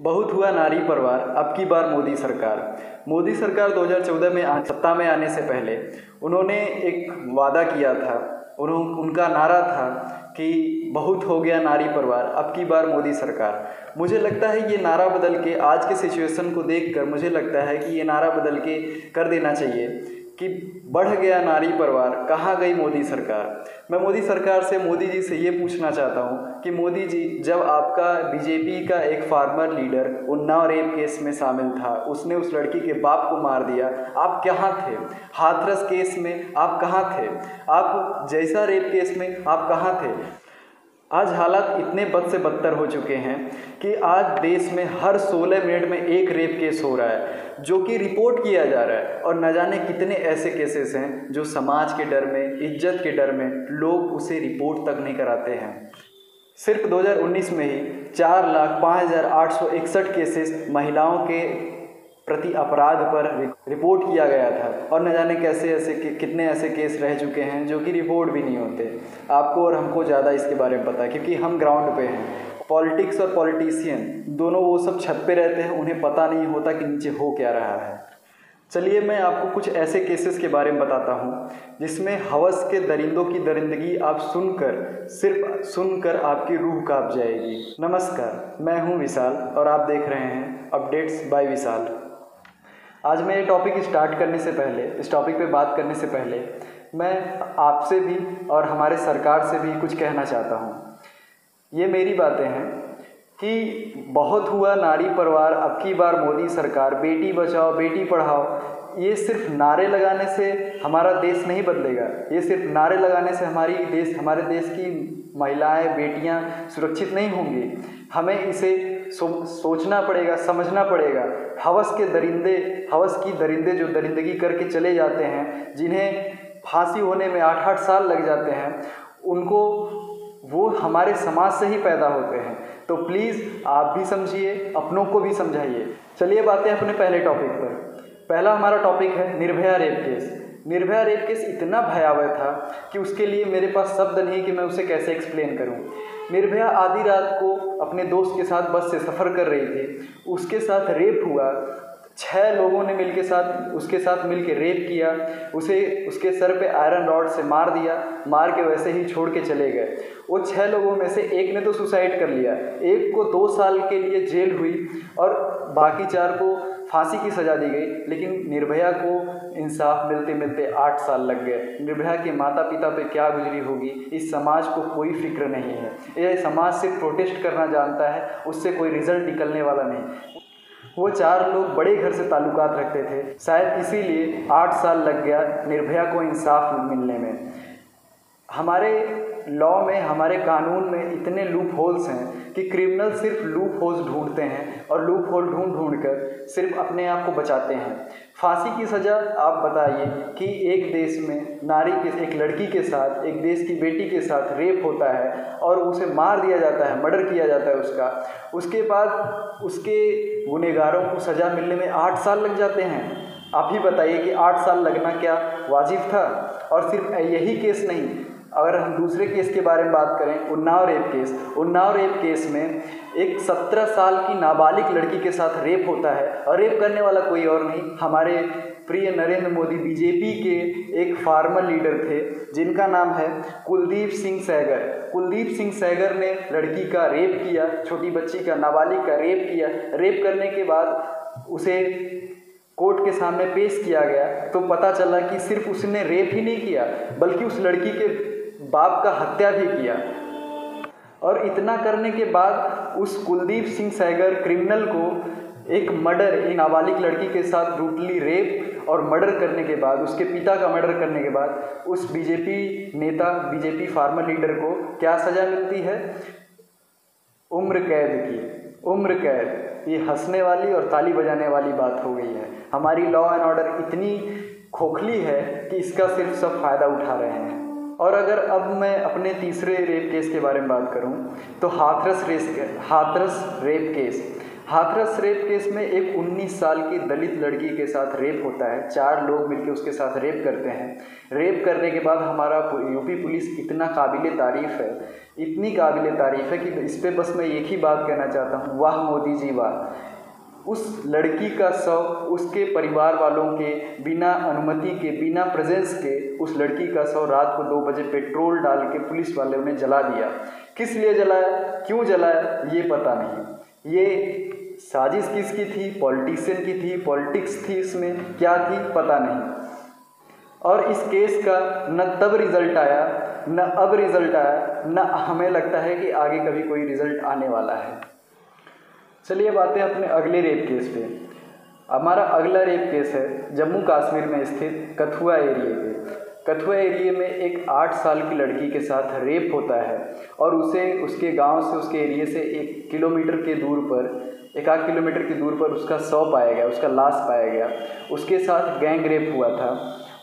बहुत हुआ नारी परवार, अब की बार मोदी सरकार। मोदी सरकार 2014 में सत्ता में आने से पहले उन्होंने एक वादा किया था। उनका नारा था कि बहुत हो गया नारी परवार, अब की बार मोदी सरकार। मुझे लगता है ये नारा बदल के, आज के सिचुएशन को देखकर मुझे लगता है कि ये नारा बदल के कर देना चाहिए कि बढ़ गया नारी परवार, कहाँ गई मोदी सरकार। मैं मोदी सरकार से, मोदी जी से ये पूछना चाहता हूँ कि मोदी जी, जब आपका बीजेपी का एक farmer leader Unnao rape case में शामिल था, उसने उस लड़की के बाप को मार दिया, आप कहाँ थे? हाथरस केस में आप कहाँ थे? आप जैसा रेप केस में आप कहाँ थे? आज हालात इतने बद से बदतर हो चुके हैं कि आज देश में हर 16 मिनट में एक रेप केस हो रहा है जो कि रिपोर्ट किया जा रहा है, और न जाने कितने ऐसे केसेस हैं जो समाज के डर में, इज्जत के डर में लोग उसे रिपोर्ट तक नहीं कराते हैं। सिर्फ 2019 में ही 4,05,861 केसेस महिलाओं के प्रति अपराध पर रिपोर्ट किया गया था, और न जाने कितने ऐसे केस रह चुके हैं जो कि रिपोर्ट भी नहीं होते। आपको और हमको ज़्यादा इसके बारे में पता है क्योंकि हम ग्राउंड पे हैं। पॉलिटिक्स और पॉलिटिशियन दोनों वो सब छत पे रहते हैं, उन्हें पता नहीं होता कि नीचे हो क्या रहा है। चलिए मैं आपको कुछ ऐसे केसेस के बारे में बताता हूँ जिसमें हवस के दरिंदों की दरिंदगी आप सिर्फ सुनकर आपकी रूह कांप जाएगी। नमस्कार, मैं हूँ विशाल और आप देख रहे हैं अपडेट्स बाय विशाल। आज मैं ये टॉपिक स्टार्ट करने से पहले, इस टॉपिक पे बात करने से पहले, मैं आपसे भी और हमारे सरकार से भी कुछ कहना चाहता हूँ। ये मेरी बातें हैं कि बहुत हुआ नारी परवार, अब की बार मोदी सरकार, बेटी बचाओ बेटी पढ़ाओ, ये सिर्फ नारे लगाने से हमारा देश नहीं बदलेगा। ये सिर्फ नारे लगाने से हमारे देश की महिलाएं, बेटियां सुरक्षित नहीं होंगी। हमें इसे सोचना पड़ेगा, समझना पड़ेगा। हवस की दरिंदे जो दरिंदगी करके चले जाते हैं, जिन्हें फांसी होने में 8-8 साल लग जाते हैं, वो हमारे समाज से ही पैदा होते हैं। तो प्लीज़ आप भी समझिए, अपनों को भी समझाइए। चलिए बातें अपने पहले टॉपिक पर। पहला हमारा टॉपिक है Nirbhaya rape case. Nirbhaya rape case इतना भयावह था कि उसके लिए मेरे पास शब्द नहीं कि मैं उसे कैसे एक्सप्लेन करूं। निर्भया आधी रात को अपने दोस्त के साथ बस से सफ़र कर रही थी, उसके साथ रेप हुआ। 6 लोगों ने उसके साथ मिलकर रेप किया, उसके सर पे आयरन रॉड से मार दिया, मार के वैसे ही छोड़ के चले गए। वो 6 लोगों में से एक ने तो सुसाइड कर लिया, एक को 2 साल के लिए जेल हुई और बाकी 4 को फांसी की सज़ा दी गई। लेकिन निर्भया को इंसाफ मिलते मिलते 8 साल लग गए। निर्भया के माता पिता पे क्या गुजरी होगी, इस समाज को कोई फिक्र नहीं है। यह समाज सिर्फ प्रोटेस्ट करना जानता है, उससे कोई रिजल्ट निकलने वाला नहीं। वो 4 लोग बड़े घर से ताल्लुकात रखते थे, शायद इसीलिए 8 साल लग गया निर्भया को इंसाफ मिलने में। हमारे लॉ में, हमारे कानून में इतने लूप होल्स हैं कि क्रिमिनल सिर्फ लूप होल्स ढूंढते हैं और लूप होल ढूंढ कर सिर्फ अपने आप को बचाते हैं। फांसी की सज़ा, आप बताइए कि एक देश में एक लड़की के साथ, एक देश की बेटी के साथ रेप होता है और उसे मार दिया जाता है, मर्डर किया जाता है उसका। उसके बाद उसके गुनहगारों को सज़ा मिलने में 8 साल लग जाते हैं। आप ही बताइए कि 8 साल लगना क्या वाजिब था? और सिर्फ यही केस नहीं, अगर हम दूसरे केस के बारे में बात करें, उन्नाव रेप केस में एक 17 साल की नाबालिग लड़की के साथ रेप होता है, और रेप करने वाला कोई और नहीं, हमारे प्रिय नरेंद्र मोदी बीजेपी के एक फार्मर लीडर थे जिनका नाम है कुलदीप सिंह सेंगर। कुलदीप सिंह सेंगर ने लड़की का रेप किया, छोटी बच्ची का, नाबालिग का रेप किया। रेप करने के बाद उसे कोर्ट के सामने पेश किया गया तो पता चला कि सिर्फ उसने रेप ही नहीं किया बल्कि उस लड़की के बाप का हत्या भी किया। और इतना करने के बाद उस कुलदीप सिंह सेंगर क्रिमिनल को एक नाबालिग लड़की के साथ ब्रूटली रेप और मर्डर करने के बाद, उसके पिता का मर्डर करने के बाद, उस बीजेपी फार्मर लीडर को क्या सज़ा मिलती है? उम्र कैद। ये हंसने वाली और ताली बजाने वाली बात हो गई है। हमारी लॉ एंड ऑर्डर इतनी खोखली है कि इसका सिर्फ सब फ़ायदा उठा रहे हैं। और अगर अब मैं अपने तीसरे रेप केस के बारे में बात करूं तो हाथरस रेप केस में एक 19 साल की दलित लड़की के साथ रेप होता है। 4 लोग मिलकर उसके साथ रेप करते हैं। रेप करने के बाद हमारा यूपी पुलिस इतना काबिले तारीफ़ है, इतनी काबिल तारीफ़ है कि इस पे बस मैं एक ही बात कहना चाहता हूँ, वाह मोदी जी वाह। उस लड़की का शव उसके परिवार वालों के बिना अनुमति के, बिना प्रेजेंस के, उस लड़की का शव रात को 2 बजे पेट्रोल डाल के पुलिस वालों ने जला दिया। किस लिए जलाया, क्यों जलाया, ये पता नहीं। ये साजिश किसकी थी, पॉलिटिशियन की थी, पॉलिटिक्स थी, इसमें क्या थी पता नहीं। और इस केस का न तब रिज़ल्ट आया, न अब रिज़ल्ट आया, न हमें लगता है कि आगे कभी कोई रिज़ल्ट आने वाला है। चलिए बातें अपने अगले रेप केस पे। हमारा अगला रेप केस है जम्मू कश्मीर में स्थित कठुआ एरिया पे। कठुआ एरिया में एक 8 साल की लड़की के साथ रेप होता है और उसे उसके गांव से, उसके एरिया से 1 किलोमीटर के दूर पर, 1 किलोमीटर की दूर पर उसका शव पाया गया, उसका लाश पाया गया। उसके साथ गैंग रेप हुआ था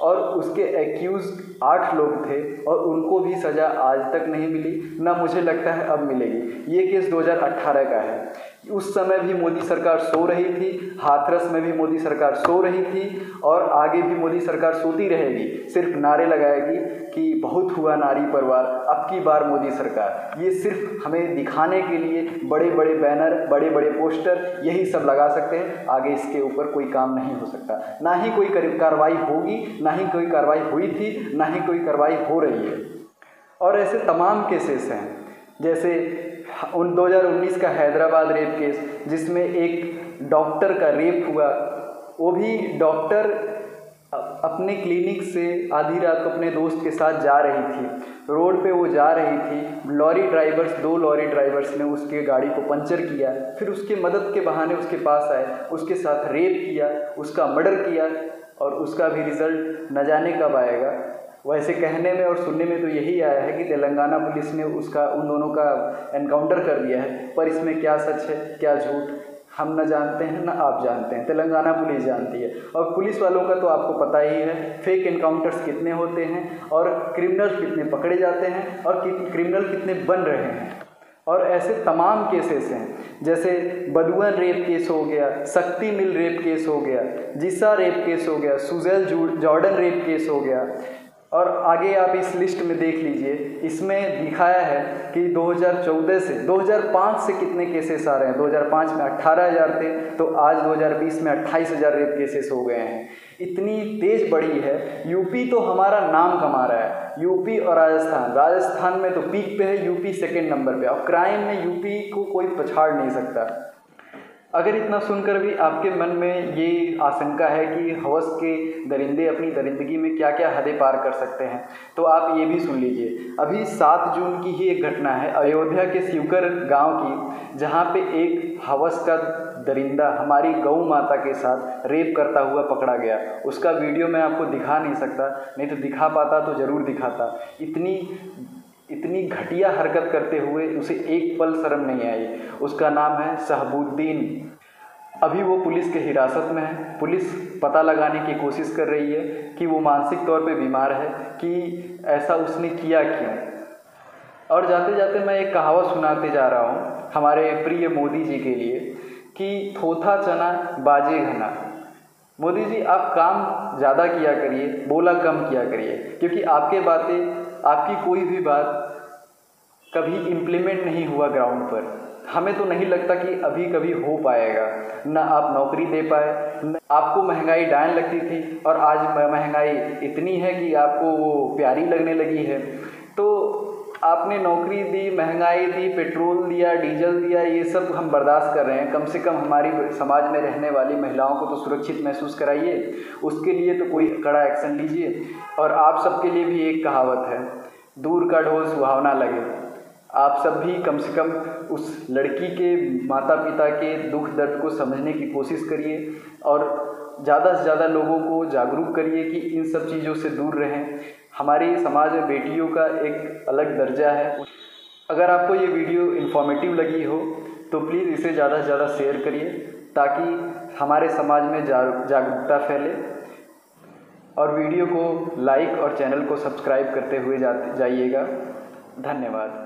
और उसके एक्यूज़ 8 लोग थे और उनको भी सज़ा आज तक नहीं मिली, ना मुझे लगता है अब मिलेगी। ये केस 2018 का है। उस समय भी मोदी सरकार सो रही थी, हाथरस में भी मोदी सरकार सो रही थी और आगे भी मोदी सरकार सोती रहेगी, सिर्फ नारे लगाएगी कि बहुत हुआ नारी पर वार, अब की बार मोदी सरकार। ये सिर्फ हमें दिखाने के लिए बड़े बड़े बैनर, बड़े बड़े पोस्टर, यही सब लगा सकते हैं, आगे इसके ऊपर कोई काम नहीं हो सकता। ना ही कोई कार्रवाई होगी, ना ही कोई कार्रवाई हुई थी, ना ही कोई कार्रवाई हो रही है। और ऐसे तमाम केसेस हैं, जैसे 2019 का हैदराबाद रेप केस, जिसमें एक डॉक्टर का रेप हुआ। वो भी डॉक्टर अपने क्लिनिक से आधी रात को अपने दोस्त के साथ जा रही थी, रोड पे वो जा रही थी, दो लॉरी ड्राइवर्स ने उसके गाड़ी को पंचर किया, फिर उसके मदद के बहाने उसके पास आए, उसके साथ रेप किया, उसका मर्डर किया और उसका भी रिज़ल्ट न जाने कब आएगा। वैसे कहने में और सुनने में तो यही आया है कि तेलंगाना पुलिस ने उन दोनों का एनकाउंटर कर दिया है, पर इसमें क्या सच है क्या झूठ हम न जानते हैं, न आप जानते हैं, तेलंगाना पुलिस जानती है। और पुलिस वालों का तो आपको पता ही है फेक एनकाउंटर्स कितने होते हैं और क्रिमिनल कितने पकड़े जाते हैं और क्रिमिनल कितने बन रहे हैं। और ऐसे तमाम केसेस हैं, जैसे बदुअन रेप केस हो गया, शक्ति मिल रेप केस हो गया, जिसा रेप केस हो गया, सुजैल जॉर्डन रेप केस हो गया। और आगे आप इस लिस्ट में देख लीजिए, इसमें दिखाया है कि 2014 से 2005 से कितने केसेस आ रहे हैं। 2005 में 18,000 थे तो आज 2020 में 28,000 रेप केसेस हो गए हैं। इतनी तेज़ बढ़ी है। यूपी तो हमारा नाम कमा रहा है, यूपी और राजस्थान में तो पीक पे है, यूपी सेकंड नंबर पे, और क्राइम में यूपी को कोई पछाड़ नहीं सकता। अगर इतना सुनकर भी आपके मन में ये आशंका है कि हवस के दरिंदे अपनी दरिंदगी में क्या क्या हदें पार कर सकते हैं, तो आप ये भी सुन लीजिए। अभी 7 जून की ही एक घटना है अयोध्या के शिवकर गांव की, जहां पे एक हवस का दरिंदा हमारी गौ माता के साथ रेप करता हुआ पकड़ा गया। उसका वीडियो मैं आपको दिखा नहीं सकता, नहीं तो दिखा पाता तो ज़रूर दिखाता। इतनी घटिया हरकत करते हुए उसे एक पल शर्म नहीं आई। उसका नाम है शहबुद्दीन। अभी वो पुलिस के हिरासत में है। पुलिस पता लगाने की कोशिश कर रही है कि वो मानसिक तौर पे बीमार है, कि ऐसा उसने किया क्यों। और जाते जाते मैं एक कहावत सुनाते जा रहा हूँ हमारे प्रिय मोदी जी के लिए कि थोथा चना बाजे घना। मोदी जी, आप काम ज़्यादा किया करिए, बोला कम किया करिए, क्योंकि आपकी कोई भी बात कभी इम्प्लीमेंट नहीं हुआ ग्राउंड पर। हमें तो नहीं लगता कि अभी कभी हो पाएगा। ना आप नौकरी दे पाए, आपको महंगाई डायन लगती थी और आज महंगाई इतनी है कि आपको वो प्यारी लगने लगी है। तो आपने नौकरी दी, महंगाई दी, पेट्रोल दिया, डीजल दिया, ये सब हम बर्दाश्त कर रहे हैं। कम से कम हमारी समाज में रहने वाली महिलाओं को तो सुरक्षित महसूस कराइए, उसके लिए तो कोई कड़ा एक्शन लीजिए। और आप सबके लिए भी एक कहावत है, दूर का ढोल सुहावना लगे। आप सब भी कम से कम उस लड़की के माता पिता के दुख दर्द को समझने की कोशिश करिए और ज़्यादा से ज़्यादा लोगों को जागरूक करिए कि इन सब चीज़ों से दूर रहें। हमारे समाज में बेटियों का एक अलग दर्जा है। अगर आपको ये वीडियो इन्फॉर्मेटिव लगी हो तो प्लीज़ इसे ज़्यादा से ज़्यादा शेयर करिए, ताकि हमारे समाज में जागरूकता फैले। और वीडियो को लाइक और चैनल को सब्सक्राइब करते हुए जाइएगा। धन्यवाद।